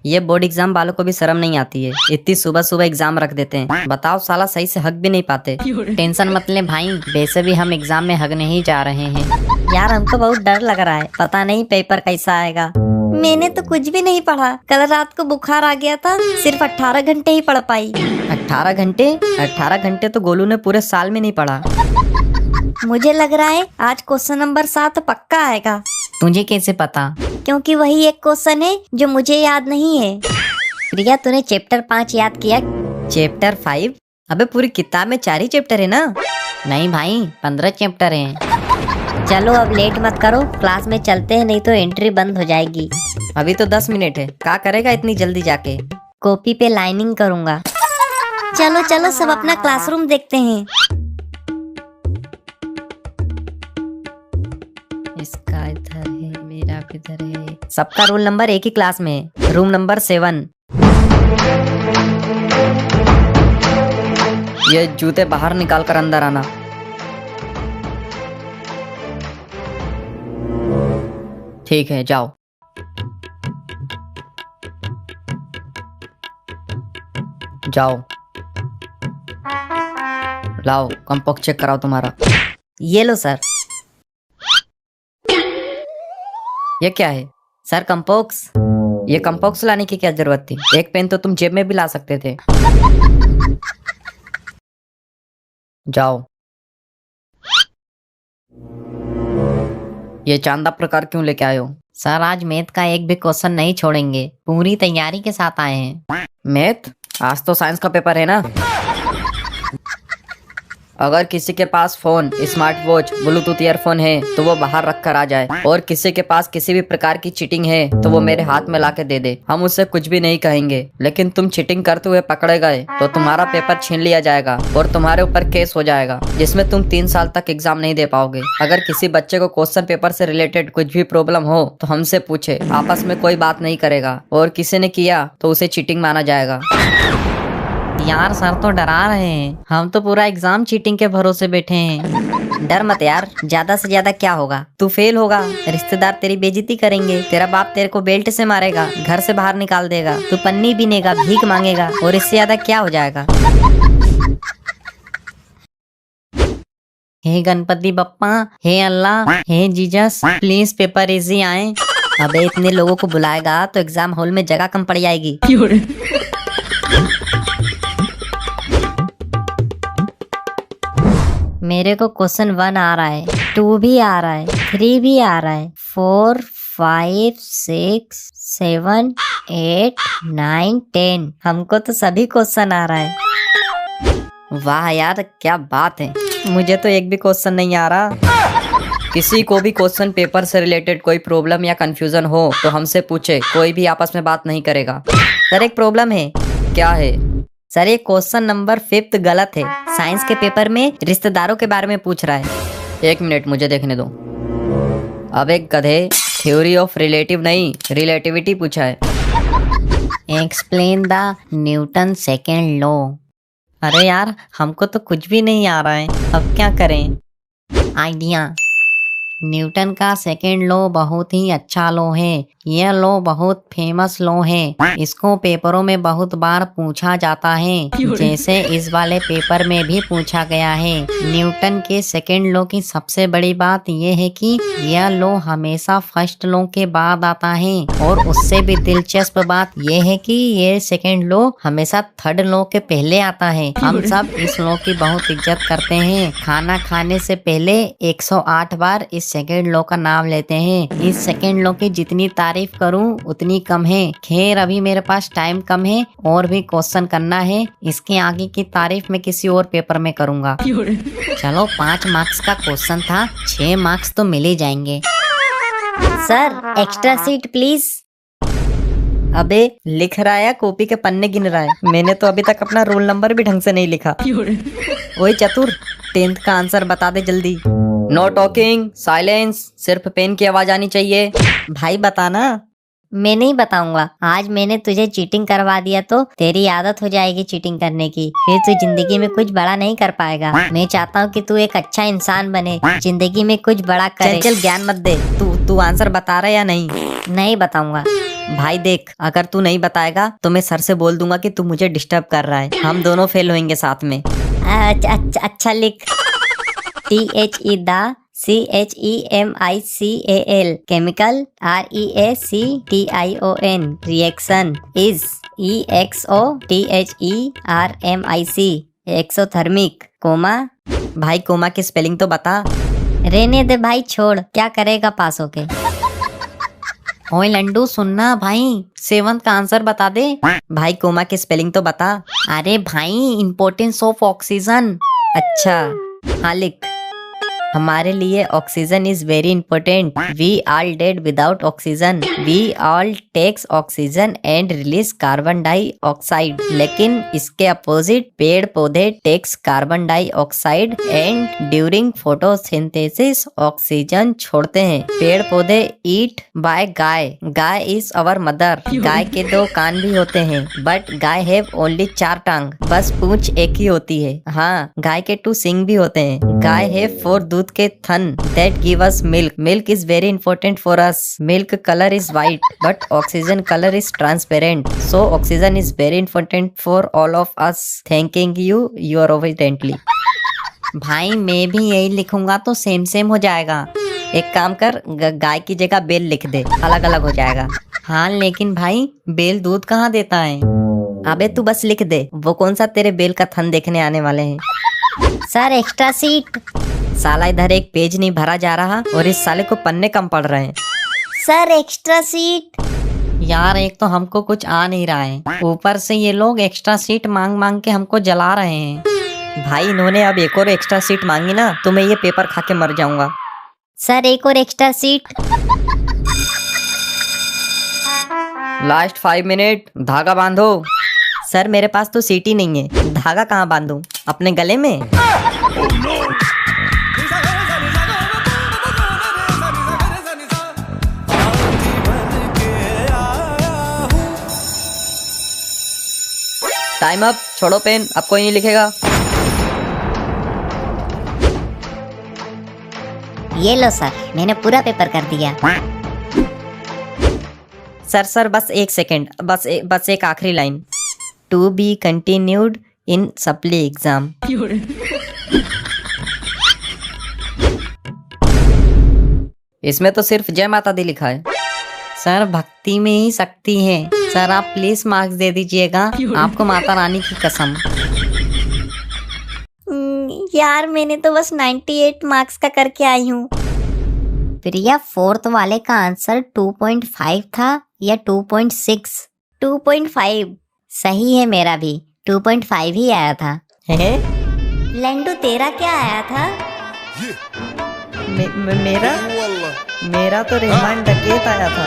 ये board exam वालों को भी शर्म नहीं आती है, इतनी सुबह सुबह एग्जाम रख देते हैं। बताओ साला सही से हक भी नहीं पाते। टेंशन मत ले भाई, वैसे भी हम एग्जाम में हगने ही जा रहे हैं। यार हमको बहुत डर लग रहा है, पता नहीं पेपर कैसा आएगा। मैंने तो कुछ भी नहीं पढ़ा, कल रात को बुखार आ गया था, सिर्फ 18 घंटे ही पढ़ पाई। 18 घंटे? 18 घंटे तो गोलू ने पूरे साल में नहीं पढ़ा। मुझे लग रहा है आज क्वेश्चन नंबर 7 पक्का आएगा। तुझे कैसे पता? क्योंकि वही एक क्वेश्चन है जो मुझे याद नहीं है। प्रिया तूने चैप्टर 5 याद किया? चैप्टर 5? अबे पूरी किताब में 4 ही चैप्टर है ना? नहीं भाई, 15 चैप्टर हैं। चलो अब लेट मत करो, क्लास में चलते हैं, नहीं तो एंट्री बंद हो जाएगी। अभी तो 10 मिनट है, क्या करेगा इतनी जल्दी जाके? कॉपी पे लाइनिंग करूंगा। चलो चलो सब अपना क्लासरूम देखते हैं। इसका इधर है, मेरा किधर है? सबका रोल नंबर एक ही क्लास में है, रूम नंबर 7। ये जूते बाहर निकाल कर अंदर आना। ठीक है जाओ। जाओ लाओ कंपोक्स चेक कराओ तुम्हारा। ये लो सर। ये क्या है? सर कंपोक्स। ये कंपोक्स लाने की क्या जरूरत थी? एक पेन तो तुम जेब में भी ला सकते थे। जाओ। ये चांदा प्रकार क्यों लेके आए हो? सर आज मैथ का एक भी क्वेश्चन नहीं छोड़ेंगे, पूरी तैयारी के साथ आए हैं। मैथ? आज तो साइंस का पेपर है ना। अगर किसी के पास phone, smart watch, Bluetooth earphone है तो वो बाहर रख कर आ जाए, और किसी के पास किसी भी प्रकार की चीटिंग है तो वो मेरे हाथ में लाके दे दे। हम उससे कुछ भी नहीं कहेंगे, लेकिन तुम चीटिंग करते हुए पकड़े गए तो तुम्हारा पेपर छीन लिया जाएगा और तुम्हारे ऊपर केस हो जाएगा, जिसमें तुम 3 साल तक एग्जाम नहीं दे पाओगे। अगर किसी बच्चे को क्वेश्चन पेपर से रिलेटेड कुछ भी प्रॉब्लम हो तो हमसे पूछे, आपस में कोई बात नहीं करेगा, और किसी ने किया तो उसे चीटिंग माना जाएगा। यार सर तो डरा रहे हैं, हम तो पूरा एग्जाम चीटिंग के भरोसे बैठे हैं। डर मत यार, ज्यादा से ज्यादा क्या होगा, तू फेल होगा, रिश्तेदार तेरी बेइज्जती करेंगे, तेरा बाप तेरे को बेल्ट से मारेगा, घर से बाहर निकाल देगा, तू पन्नी बीनेगा, भीख मांगेगा, और इससे ज्यादा क्या हो जाएगा। हे गणपति बप्पा, हे अल्लाह, हे जीसस, प्लीज पेपर इजी आए। अबे इतने लोगों को बुलाएगा तो एग्जाम हॉल में जगह कम पड़ जाएगी। मेरे को क्वेश्चन 1 आ रहा है, 2 भी आ रहा है, 3 भी आ रहा है, 4, 5, 6, 7, 8, 9, 10। हमको तो सभी क्वेश्चन आ रहा है। वाह यार क्या बात है, मुझे तो एक भी क्वेश्चन नहीं आ रहा। किसी को भी क्वेश्चन पेपर से रिलेटेड कोई प्रॉब्लम या कंफ्यूजन हो तो हमसे पूछे, कोई भी आपस में बात नहीं करेगा। सर एक प्रॉब्लम है। क्या है? सर ये क्वेश्चन नंबर 5 गलत है, साइंस के पेपर में रिश्तेदारों के बारे में पूछ रहा है। 1 मिनट मुझे देखने दो। अब एक गधे, थ्योरी ऑफ रिलेटिव नहीं रिलेटिविटी पूछा है। Explain the Newton second law. अरे यार हमको तो कुछ भी नहीं आ रहा है, अब क्या करें? आइडिया, न्यूटन का सेकेंड लॉ बहुत ही अच्छा लॉ है। यह लॉ बहुत फेमस लॉ है, इसको पेपरों में बहुत बार पूछा जाता है, जैसे इस वाले पेपर में भी पूछा गया है। न्यूटन के सेकेंड लॉ की सबसे बड़ी बात यह है कि यह लॉ हमेशा फर्स्ट लॉ के बाद आता है, और उससे भी दिलचस्प बात यह है कि ये सेकेंड लॉ हमेशा थर्ड लॉ के पहले आता है। हम सब इस लॉ की बहुत इज्जत करते हैं। खाना खाने से पहले 108 बार इस सेकेंड लॉ का नाम लेते हैं। इस सेकेंड लॉ की जितनी तारीफ करूं उतनी कम है। खैर अभी मेरे पास टाइम कम है और भी क्वेश्चन करना है, इसके आगे की तारीफ मैं किसी और पेपर में करूंगा। चलो 5 मार्क्स का क्वेश्चन था, 6 मार्क्स तो मिल ही जाएंगे। Sir extra seat please. अबे लिख रहा है, कॉपी के पन्ने गिन रहा है। मैंने तो अभी तक अपना रोल नंबर भी ढंग से नहीं लिखा। ओए चतुर, 10th का आंसर बता दे जल्दी। नो टॉकिंग, साइलेंस, सिर्फ पेन की आवाज आनी चाहिए। भाई बताना। मैं नहीं बताऊंगा, आज मैंने तुझे चीटिंग करवा दिया तो तेरी आदत हो जाएगी चीटिंग करने की, फिर तू जिंदगी में कुछ बड़ा नहीं कर पाएगा। मैं चाहता हूँ कि तू एक अच्छा इंसान बने, जिंदगी में कुछ बड़ा करे। चल ज्ञान मत दे, तू आंसर बता रहा है या नहीं? नहीं बताऊंगा। भाई देख, अगर तू नहीं बताएगा तो मैं सर से बोल दूंगा कि तू मुझे डिस्टर्ब कर रहा है। हम दोनों फेल होंगे साथ में। अच्छा लिख। THE CHEMICAL chemical. REACTION reaction. Is EXOTHERMIC exothermic. Comma. भाई कोमा की स्पेलिंग तो बता। रहने दे भाई, छोड़, क्या करेगा पास होके। ओए लंडू सुनना भाई, 7th का आंसर बता दे। भाई कोमा की स्पेलिंग तो बता। अरे भाई, इम्पोर्टेंस ऑफ ऑक्सीजन। अच्छा हाँ लिख। हमारे लिए oxygen is very important. We all dead without oxygen. We all takes oxygen and release carbon dioxide. लेकिन इसके अपोजिट पेड़ पौधे takes carbon dioxide and during photosynthesis oxygen छोड़ते हैं। पेड़ पौधे ईट बाय गाय। गाय इज अवर मदर। गाय के 2 कान भी होते हैं, बट गाय हैव ओनली 4 टांग। बस पूंछ एक ही होती है। हाँ, गाय के 2 सिंग भी होते हैं। गाय हैव 4 दूध के थन that give us milk. Milk is very important for us. Milk color is white, but oxygen color is transparent. So oxygen is very important for all of us. Thanking you, you are obediently. भाई मैं भी यही लिखूंगा तो same हो जाएगा। एक काम कर, गाय की जगह बेल लिख दे, अलग अलग हो जाएगा। हाँ लेकिन भाई, बेल दूध कहाँ देता है? अबे तू बस लिख दे, वो कौन सा तेरे बेल का थन देखने आने वाले हैं। Sir extra seat. साला इधर एक पेज नहीं भरा जा रहा और इस साले को पन्ने कम पड़ रहे हैं। Sir extra seat. यार एक तो हमको कुछ आ नहीं रहा है, ऊपर से ये लोग एक्स्ट्रा सीट मांग के हमको जला रहे हैं। भाई इन्होंने अब एक और एक्स्ट्रा सीट मांगी ना तो मैं ये पेपर खा के मर जाऊंगा। सर एक और एक्स्ट्रा सीट। लास्ट 5 मिनट, धागा बांधो। सर मेरे पास तो सीट ही नहीं है, धागा कहाँ बांधूं? अपने गले में? टाइम अप, छोड़ो पेन, अब कोई नहीं लिखेगा। ये लो सर, मैंने पूरा पेपर कर दिया। सर बस 1 सेकेंड, बस एक आखिरी line. To be continued in supply exam. इसमें तो सिर्फ जय माता दी लिखा है। सर भक्ति में ही शक्ति है। सर आप प्लीज मार्क्स दे दीजिएगा, आपको माता रानी की कसम। यार मैंने तो बस 98 मार्क्स का करके आई हूँ। प्रिया, 4th वाले का आंसर 2.5 था या 2.6? 2.5 सही है, मेरा भी 2.5 ही आया था। है? लंडू तेरा क्या आया था? मेरा तो रहमान डकैत आया था।